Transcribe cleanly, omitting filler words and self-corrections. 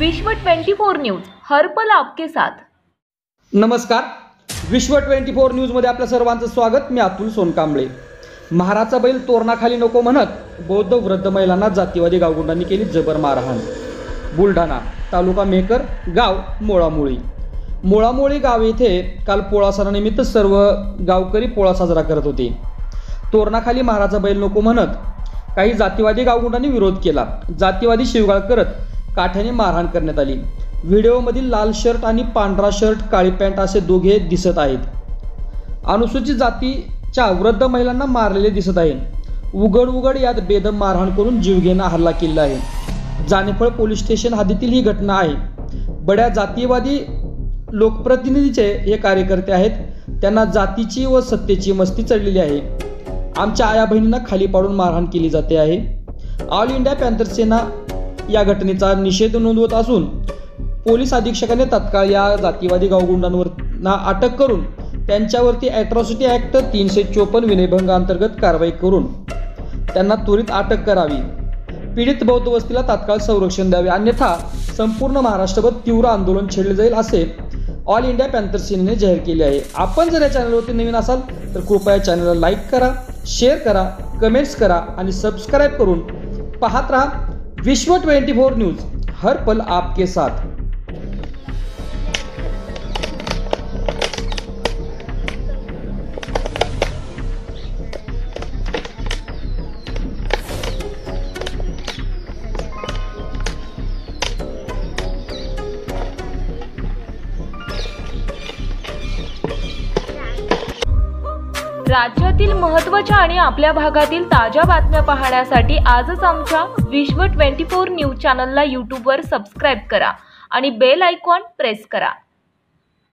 विश्व 24 न्यूज हर पल आपके साथ। नमस्कार, विश्व 24 न्यूज मध्ये आपल्या सर्वांचं स्वागत। मी अतुल सोनकांबळे। महाराचा बैल तोरणाखाली नको म्हणत बौद्ध वृद्ध महिलांना जातीवादी गावगुंडांनी केली जबर मारहाण। बुलढाणा तालुका मेकर गाव मोळामोळी गाव येथे काल पोळा सणानिमित्त सर्व गावकरी पोळा साजरा करत होते। तोरणाखाली महाराचा बैल नको म्हणत काही जातीवादी गावगुंडांनी विरोध केला। जातीवादी शिवगाळ करत काठ्याने मारहाण करण्यात आली। व्हिडिओमधील लाल शर्ट आणि पांढरा शर्ट काळी पॅन्ट असे दोघे दिसत आहेत। अनुसूचित जातीच्या वृद्ध महिलांना मारलेले दिसत आहे। उघड यात बेदम मारहाण करून जीवघेणा हल्ला केला आहे। जानेफळ पोलीस स्टेशन हद्दीतील ही घटना आहे। बड्या जातीवादी लोकप्रतिनिधीचे हे कार्यकर्ते आहेत। त्यांना जातीची व सत्तेची मस्ती चढलेली आहे। आमच्या आया बहिणींना खाली पाडून मारहाण केली जाते आहे। ऑल इंडिया पॅन्थर सेना या घटनेचा निषेध नोंदवत असून पोलीस अधीक्षकाने तत्काळ या जातीवादी गावगुंडांना अटक करून त्यांच्यावरती ॲट्रॉसिटी ॲक्ट 354 विनयभंग अंतर्गत कारवाई करून त्यांना त्वरित अटक करावी। पीडित बौद्ध वस्तीला तात्काळ संरक्षण द्यावे, अन्यथा संपूर्ण महाराष्ट्रभर तीव्र आंदोलन छेडले जाईल असे ऑल इंडिया पॅन्थर सेनेने जाहीर केले आहे। आपण जर या चॅनलवरती नवीन असाल तर कृपया चॅनलला लाईक करा, शेअर करा, कमेंट्स करा आणि सबस्क्राईब करून पाहत रहा विश्व 24 न्यूज हर पल आपके साथ। राज्यातील महत्त्वाच्या आणि आपल्या भागातील ताज्या बातम्या पाहण्यासाठी आजच आमच्या विश्व 24 न्यूज चॅनलला यूट्यूबवर सबस्क्राईब करा आणि बेल आयकॉन प्रेस करा।